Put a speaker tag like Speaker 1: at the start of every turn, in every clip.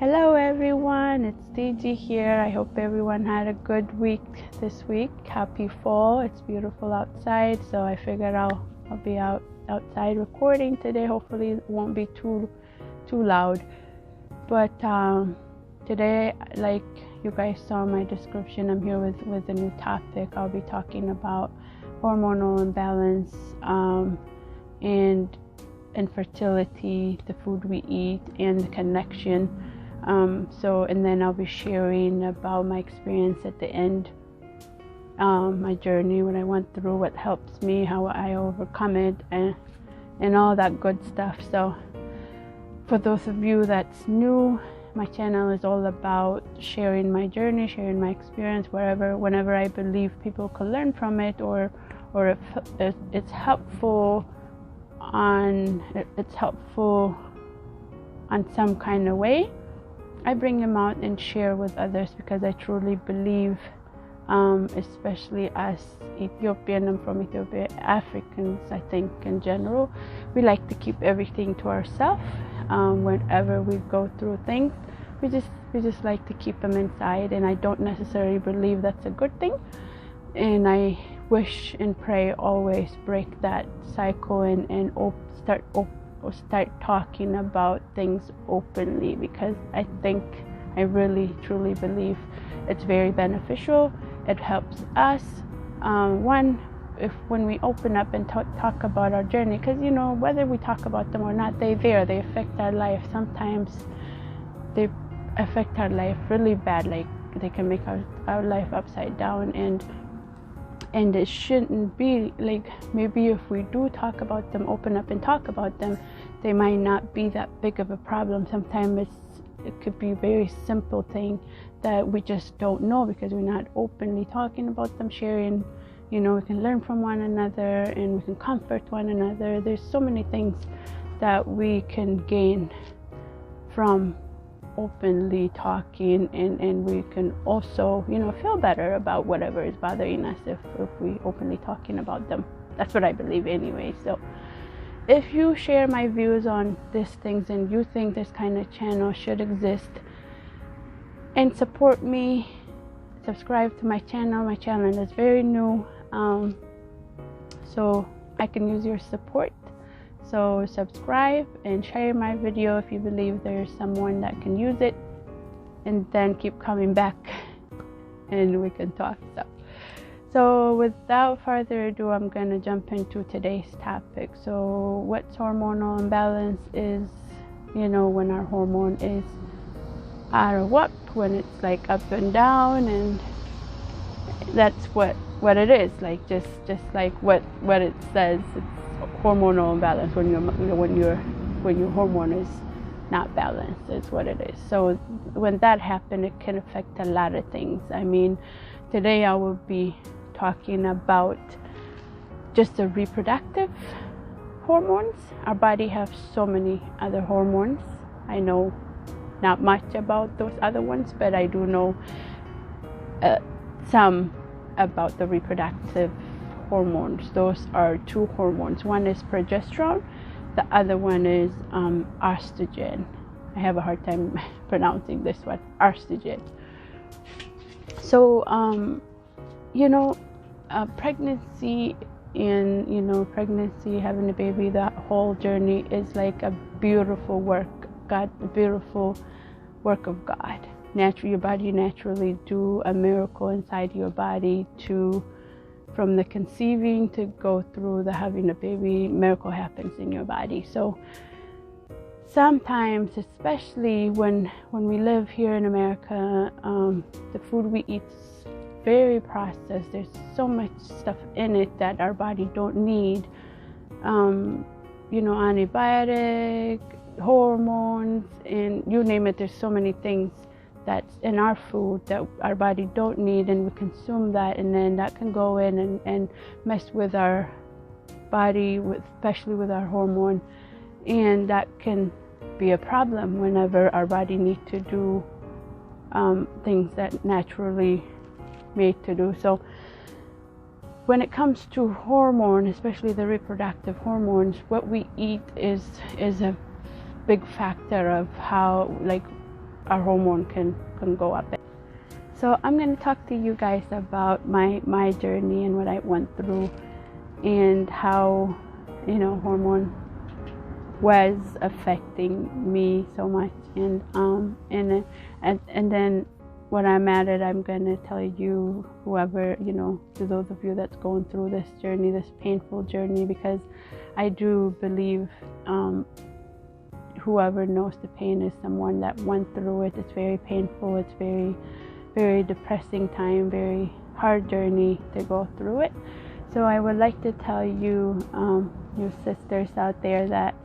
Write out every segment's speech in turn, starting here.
Speaker 1: Hello everyone, it's DG here. I hope everyone had a good week this week. Happy fall. It's beautiful outside, so I figured I'll be outside recording today. Hopefully it won't be too loud. But today, like you guys saw in my description, I'm here with a new topic. I'll be talking about hormonal imbalance and infertility, the food we eat, and the connection. And then I'll be sharing about my experience at the end, my journey, what I went through, what helps me, how I overcome it, and all that good stuff. So for those of you that's new, my channel is all about sharing my journey, sharing my experience, whenever I believe people can learn from it, or if it's helpful on some kind of way. I bring them out and share with others because I truly believe, especially as Ethiopian, I'm from Ethiopia, Africans, I think in general, we like to keep everything to ourselves. Whenever we go through things, we just like to keep them inside, and I don't necessarily believe that's a good thing. And I wish and pray always break that cycle and start talking about things openly, because I really truly believe it's very beneficial. It helps us, when we open up and talk about our journey, because whether we talk about them or not, they affect our life. Sometimes they affect our life really bad, like they can make our life upside down, and it shouldn't be. Like, maybe if we do talk about them, open up and talk about them, they might not be that big of a problem. Sometimes it could be a very simple thing that we just don't know because we're not openly talking about them, sharing. We can learn from one another and we can comfort one another. There's so many things that we can gain from openly talking, and we can also feel better about whatever is bothering us if we openly talking about them. That's what I believe anyway. So if you share my views on these things and you think this kind of channel should exist, and support me, subscribe to my channel. My channel is very new, so I can use your support. So subscribe and share my video if you believe there's someone that can use it, and then keep coming back and we can talk. So without further ado, I'm going to jump into today's topic. So what's hormonal imbalance is, when our hormone is out of whack, when it's like up and down, and that's what it is. Like just like what it says, it's hormonal imbalance when your hormone is not balanced, is what it is. So when that happens, it can affect a lot of things. I mean, today I will be talking about just the reproductive hormones. Our body has so many other hormones. I know not much about those other ones, but I do know some about the reproductive hormones. Those are two hormones. One is progesterone, the other one is estrogen. I have a hard time pronouncing this one, estrogen. So pregnancy and having a baby, that whole journey is like a beautiful work of God. Your body naturally do a miracle inside your body from the conceiving to go through the having a baby. Miracle happens in your body. So sometimes, especially when we live here in America, the food we eat is very processed. There's so much stuff in it that our body don't need. Antibiotic, hormones, and you name it. There's so many things that's in our food that our body don't need, and we consume that, and then that can go in and mess with our body, especially with our hormone, and that can be a problem whenever our body needs to do things that naturally made to do. So when it comes to hormone, especially the reproductive hormones, what we eat is a big factor of how, like, our hormone can go up. So I'm going to talk to you guys about my journey and what I went through, and how, you know, hormone was affecting me so much, and then when I'm at it, I'm going to tell you, whoever, you know, to those of you that's going through this journey, this painful journey, because I do believe whoever knows the pain is someone that went through it. It's very painful. It's very, very depressing time, very hard journey to go through it. So I would like to tell you, your sisters out there, that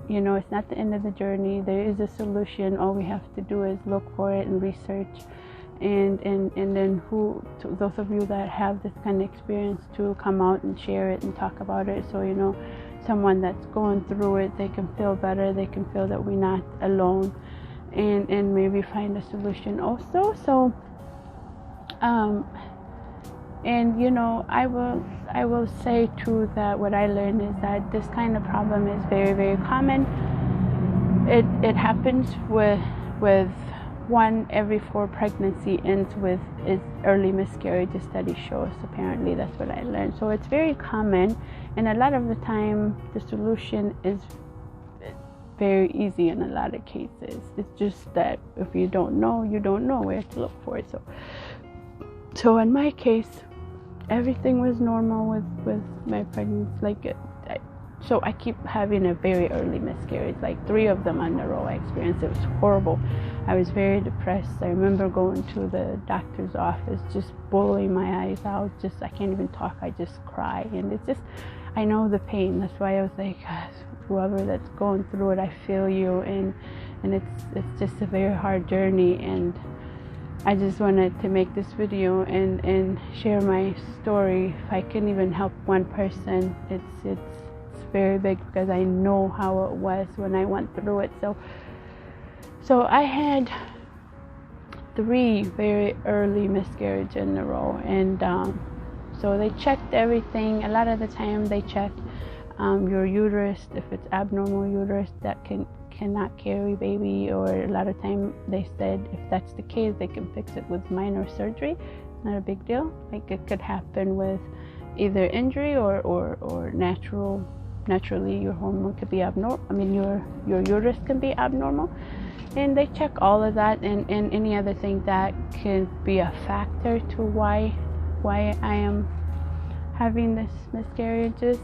Speaker 1: you know, it's not the end of the journey. There is a solution. All we have to do is look for it and research, and then to those of you that have this kind of experience, to come out and share it and talk about it, so, you know, someone that's going through it, they can feel better, they can feel that we're not alone, and maybe find a solution also. So and, you know, I will say too that what I learned is that this kind of problem is very, very common. It happens with 1 every 4 pregnancy ends with is early miscarriage. The study shows. Apparently, that's what I learned. So it's very common, and a lot of the time the solution is very easy in a lot of cases. It's just that if you don't know, you don't know where to look for it. So in my case, everything was normal with my pregnancy. So I keep having a very early miscarriage, like 3 of them in a row I experienced. It was horrible. I was very depressed. I remember going to the doctor's office, just bawling my eyes out. I can't even talk. I just cry, and it's just, I know the pain. That's why I was like, whoever that's going through it, I feel you, and it's just a very hard journey. And I just wanted to make this video and share my story. If I can even help one person, it's very big, because I know how it was when I went through it. So I had 3 very early miscarriages in a row, and so they checked everything. A lot of the time they check your uterus. If it's abnormal uterus, that cannot carry baby, or a lot of time they said if that's the case, they can fix it with minor surgery. Not a big deal. Like, it could happen with either injury or naturally your hormone could be abnormal. I mean, your uterus can be abnormal, and they check all of that, and any other thing that can be a factor to why I am having this miscarriages.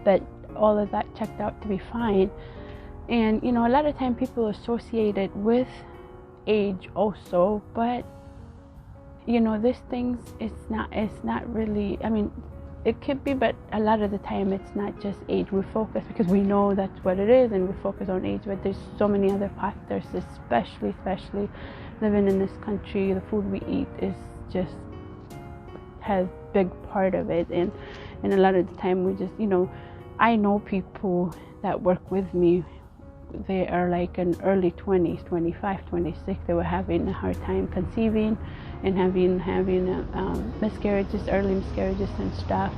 Speaker 1: But all of that checked out to be fine. And, you know, a lot of time people associate it with age also, but, you know, these things, it's not really, I mean, it could be, but a lot of the time it's not just age. We focus, because we know that's what it is, and we focus on age, but there's so many other factors, especially living in this country. The food we eat is just has big part of it, and a lot of the time we just, you know, I know people that work with me, they are like in early 20s, 25, 26. They were having a hard time conceiving and having miscarriages, early miscarriages and stuff.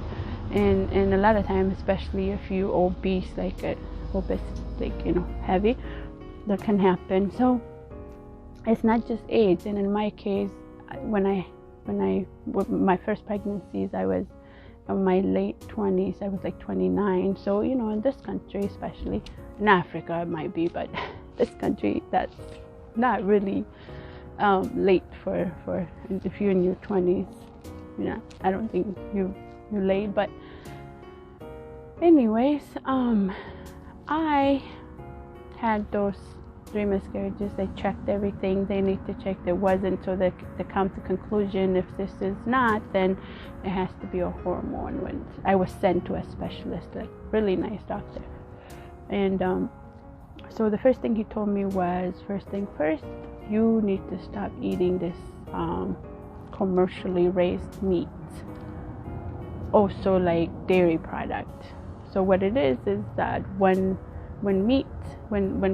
Speaker 1: And a lot of times, especially if you obese, like you know, heavy, that can happen. So it's not just age. And in my case, with my first pregnancies, I was in my late 20s. I was like 29. So, you know, in this country, especially in Africa, it might be, but this country, that's not really late for if you're in your 20s. You know, I don't think you're late. But anyways, I had those 3 miscarriages. They checked everything they need to check. There wasn't, so they come to conclusion, if this is not, then it has to be a hormone. When I was sent to a specialist, a really nice doctor, and so the first thing he told me was, first thing first, you need to stop eating this commercially raised meat, also like dairy product. So what it is that when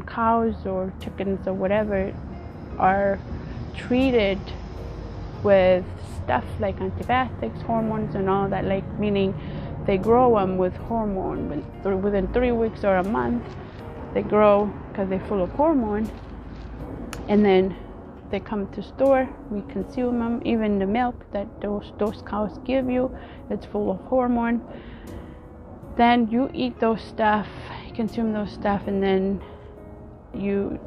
Speaker 1: cows or chickens or whatever are treated with stuff like antibiotics, hormones and all that, like, meaning they grow them with hormone, within 3 weeks or a month, they grow because they're full of hormone, and then they come to store, we consume them. Even the milk that those cows give you, it's full of hormone. Then you eat those stuff, you consume those stuff, and then you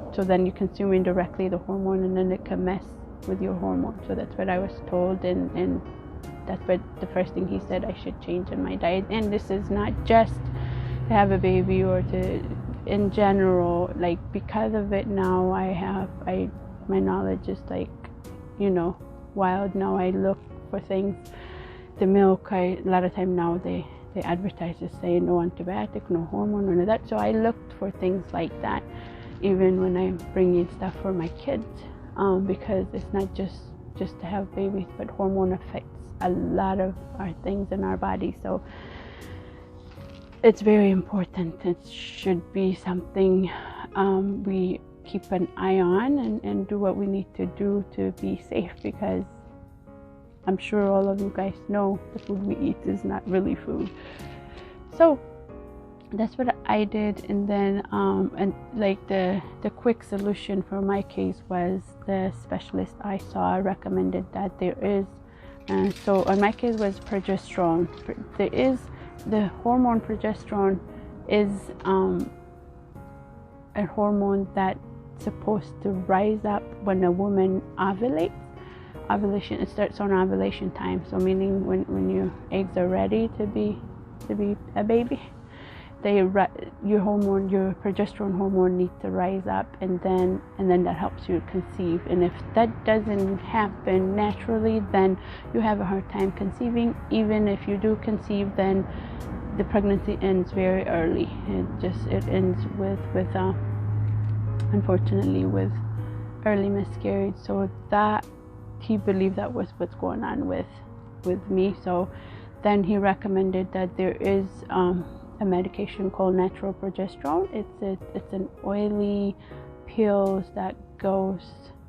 Speaker 1: consume indirectly the hormone, and then it can mess with your hormone. So that's what I was told, and that's what the first thing he said I should change in my diet. And this is not just to have a baby or to, in general, like, because of it now my knowledge is like, wild now. I look for things. The milk, a lot of time now they advertise to say no antibiotic, no hormone, none of that. So I looked for things like that, even when I'm bringing stuff for my kids, because it's not just to have babies, but hormone affects a lot of our things in our body. So it's very important. It should be something we keep an eye on and do what we need to do to be safe, because I'm sure all of you guys know the food we eat is not really food. So that's what I did. And then and like the quick solution for my case was the specialist I saw recommended that there is, so in my case was progesterone. There is the hormone progesterone is a hormone that's supposed to rise up when a woman ovulates. Ovulation, it starts on ovulation time, so meaning when your eggs are ready to be a baby, your progesterone hormone needs to rise up, and then that helps you conceive. And if that doesn't happen naturally, then you have a hard time conceiving. Even if you do conceive, then the pregnancy ends very early. It ends with unfortunately with early miscarriage. So that he believed that was what's going on with me. So then he recommended that there is a medication called natural progesterone. It's an oily pills that goes,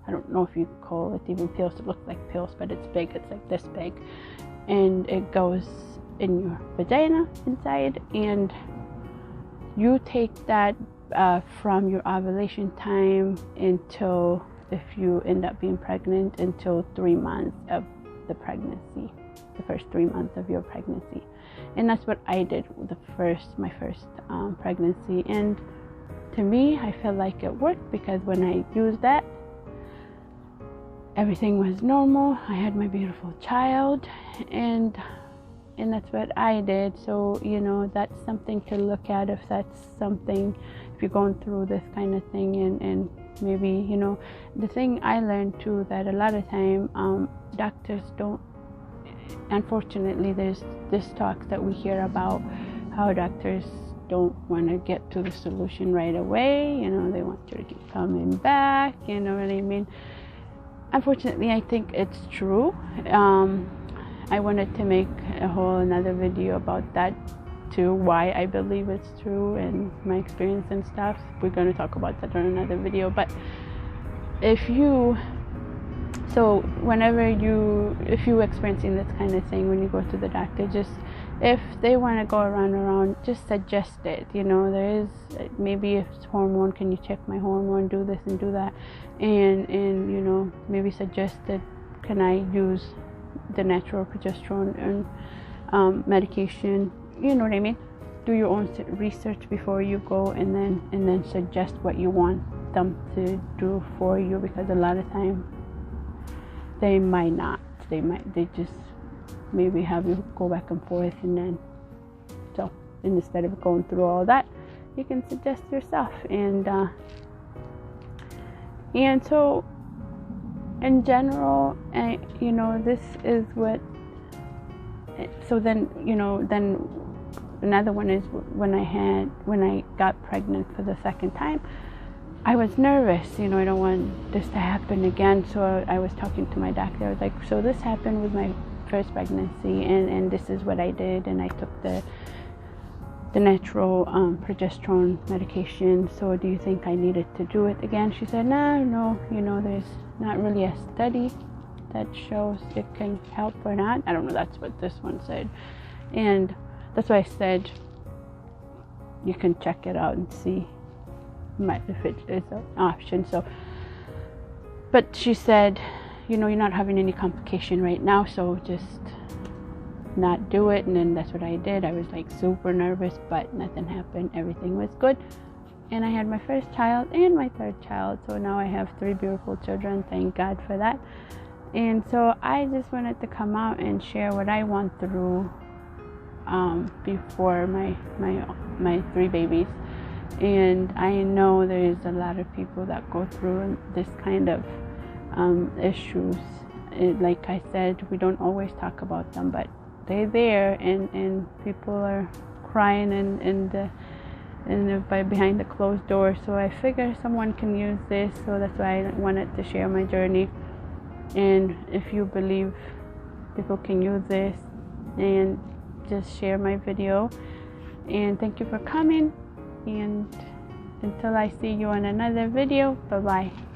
Speaker 1: I don't know if you call it even pills, it looks like pills, but it's big, it's like this big, and it goes in your vagina inside, and you take that from your ovulation time until, if you end up being pregnant, until 3 months of the pregnancy, the first 3 months of your pregnancy. And that's what I did with my first pregnancy. And to me, I feel like it worked, because when I used that, everything was normal. I had my beautiful child, and that's what I did. So that's something to look at, if that's something, if you're going through this kind of thing. And maybe the thing I learned too, that a lot of time doctors don't, unfortunately, there's this talk that we hear about how doctors don't want to get to the solution right away. They want you to keep coming back, you know what I mean? Unfortunately, I think it's true. I wanted to make a whole another video about that too, why I believe it's true and my experience and stuff. We're going to talk about that in another video. But if you're experiencing this kind of thing, when you go to the doctor, just, if they want to go around, just suggest it. There is, maybe if it's hormone, can you check my hormone, do this and do that, and maybe suggest that, can I use the natural progesterone and medication, you know what I mean? Do your own research before you go, and then suggest what you want them to do for you, because a lot of time they might not. They just maybe have you go back and forth, and instead of going through all that, you can suggest yourself. And so in general, this is what. So then another one is when I got pregnant for the second time, I was nervous. I don't want this to happen again. So I was talking to my doctor. I was like, so this happened with my first pregnancy, and this is what I did, and I took the natural progesterone medication. So do you think I needed to do it again? She said, no, there's not really a study that shows it can help or not. I don't know, that's what this one said. And that's why I said you can check it out and see if it is an option. So, but she said, you know, you're not having any complication right now, so just not do it. And then that's what I did. I was like super nervous, but nothing happened. Everything was good. And I had my first child and my third child. So now I have 3 beautiful children. Thank God for that. And so I just wanted to come out and share what I went through before my 3 babies. And I know there's a lot of people that go through this kind of issues. Like I said, we don't always talk about them, but they're there, and people are crying and by behind the closed door. So I figure someone can use this, so that's why I wanted to share my journey. And if you believe people can use this, and just share my video. And thank you for coming, and until I see you on another video, bye bye.